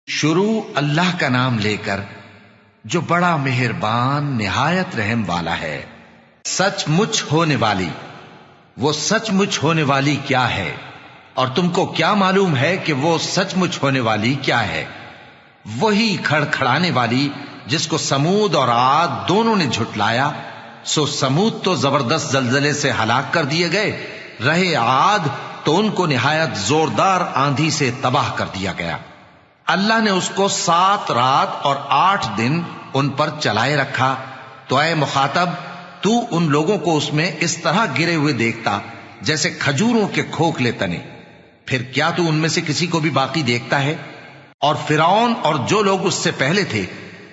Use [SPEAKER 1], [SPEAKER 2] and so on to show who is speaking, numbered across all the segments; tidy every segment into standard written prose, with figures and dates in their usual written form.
[SPEAKER 1] شروع اللہ کا نام لے کر جو بڑا مہربان نہایت رحم والا ہے۔ سچ مچ ہونے والی، وہ سچ مچ ہونے والی کیا ہے؟ اور تم کو کیا معلوم ہے کہ وہ سچ مچ ہونے والی کیا ہے؟ وہی کھڑکھڑانے والی جس کو سمود اور عاد دونوں نے جھٹلایا۔ سو سمود تو زبردست زلزلے سے ہلاک کر دیے گئے، رہے عاد تو ان کو نہایت زوردار آندھی سے تباہ کر دیا گیا۔ اللہ نے اس کو 7 رات اور 8 دن ان پر چلائے رکھا، تو اے مخاطب تو ان لوگوں کو اس میں اس طرح گرے ہوئے دیکھتا جیسے کھجوروں کے کھوکھلے تنے، پھر کیا تو ان میں سے کسی کو بھی باقی دیکھتا ہے؟ اور فرعون اور جو لوگ اس سے پہلے تھے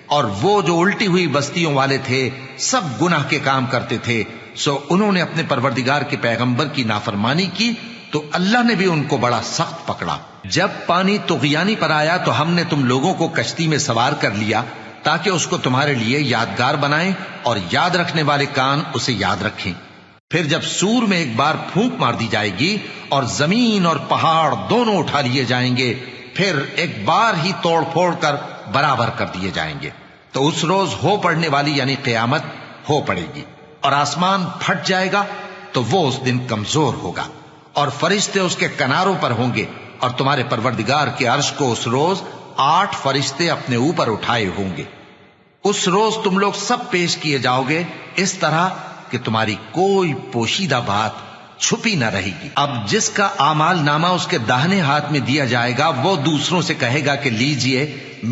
[SPEAKER 1] اور وہ جو الٹی ہوئی بستیوں والے تھے سب گناہ کے کام کرتے تھے، سو انہوں نے اپنے پروردگار کے پیغمبر کی نافرمانی کی تو اللہ نے بھی ان کو بڑا سخت پکڑا۔ جب پانی طغیانی پر آیا تو ہم نے تم لوگوں کو کشتی میں سوار کر لیا تاکہ اس کو تمہارے لیے یادگار بنائیں اور یاد رکھنے والے کان اسے یاد رکھیں۔ پھر جب سور میں ایک بار پھونک مار دی جائے گی اور زمین اور پہاڑ دونوں اٹھا لیے جائیں گے، پھر ایک بار ہی توڑ پھوڑ کر برابر کر دیے جائیں گے، تو اس روز ہو پڑنے والی یعنی قیامت ہو پڑے گی، اور آسمان پھٹ جائے گا تو وہ اس دن کمزور ہوگا، اور فرشتے اس کے کناروں پر ہوں گے، اور تمہارے پروردگار کے عرش کو اس روز 8 فرشتے اپنے اوپر اٹھائے ہوں گے۔ اس روز تم لوگ سب پیش کیے جاؤ گے اس طرح کہ تمہاری کوئی پوشیدہ بات چھپی نہ رہے گی۔ اب جس کا اعمال نامہ اس کے داہنے ہاتھ میں دیا جائے گا وہ دوسروں سے کہے گا کہ لیجئے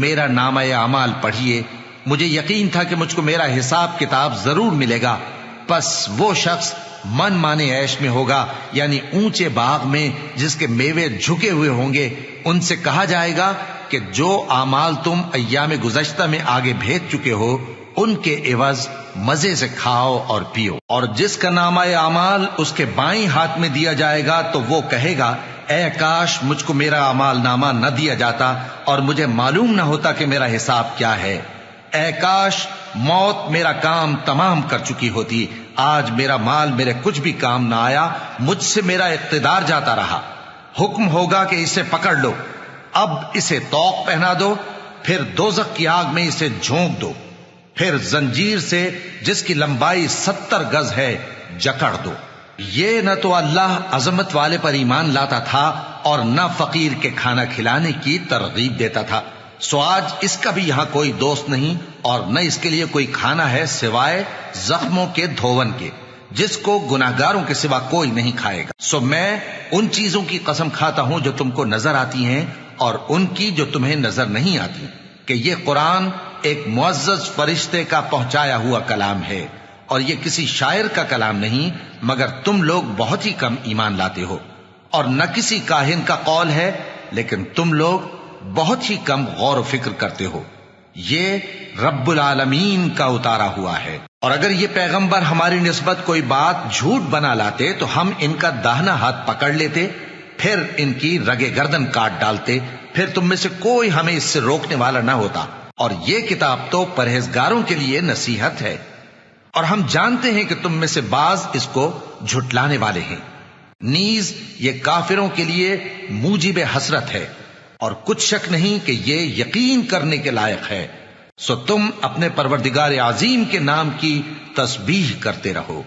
[SPEAKER 1] میرا نامہ اعمال پڑھیے، مجھے یقین تھا کہ مجھ کو میرا حساب کتاب ضرور ملے گا۔ پس وہ شخص من مانے عیش میں ہوگا، یعنی اونچے باغ میں جس کے میوے جھکے ہوئے ہوں گے۔ ان سے کہا جائے گا کہ جو اعمال تم ایام گزشتہ میں آگے بھیج چکے ہو ان کے عوض مزے سے کھاؤ اور پیو۔ اور جس کا نامہ اعمال اس کے بائیں ہاتھ میں دیا جائے گا تو وہ کہے گا اے کاش مجھ کو میرا اعمال نامہ نہ دیا جاتا اور مجھے معلوم نہ ہوتا کہ میرا حساب کیا ہے۔ اے کاش موت میرا کام تمام کر چکی ہوتی، آج میرا مال میرے کچھ بھی کام نہ آیا، مجھ سے میرا اقتدار جاتا رہا۔ حکم ہوگا کہ اسے پکڑ لو، اب اسے طوق پہنا دو، پھر دوزخ کی آگ میں اسے جھونک دو، پھر زنجیر سے جس کی لمبائی 70 گز ہے جکڑ دو۔ یہ نہ تو اللہ عظمت والے پر ایمان لاتا تھا اور نہ فقیر کے کھانا کھلانے کی ترغیب دیتا تھا، سو آج اس کا بھی یہاں کوئی دوست نہیں اور نہ اس کے لیے کوئی کھانا ہے سوائے زخموں کے دھون کے، جس کو گناہگاروں کے سوا کوئی نہیں کھائے گا۔ سو میں ان چیزوں کی قسم کھاتا ہوں جو تم کو نظر آتی ہیں اور ان کی جو تمہیں نظر نہیں آتی، کہ یہ قرآن ایک معزز فرشتے کا پہنچایا ہوا کلام ہے، اور یہ کسی شاعر کا کلام نہیں، مگر تم لوگ بہت ہی کم ایمان لاتے ہو، اور نہ کسی کاہن کا قول ہے، لیکن تم لوگ بہت ہی کم غور و فکر کرتے ہو۔ یہ رب العالمین کا اتارا ہوا ہے، اور اگر یہ پیغمبر ہماری نسبت کوئی بات جھوٹ بنا لاتے تو ہم ان کا داہنا ہاتھ پکڑ لیتے، پھر ان کی رگے گردن کاٹ ڈالتے، پھر تم میں سے کوئی ہمیں اس سے روکنے والا نہ ہوتا۔ اور یہ کتاب تو پرہیزگاروں کے لیے نصیحت ہے، اور ہم جانتے ہیں کہ تم میں سے بعض اس کو جھٹلانے والے ہیں۔ نیز یہ کافروں کے لیے موجب حسرت ہے، اور کچھ شک نہیں کہ یہ یقین کرنے کے لائق ہے، سو تم اپنے پروردگار عظیم کے نام کی تسبیح کرتے رہو۔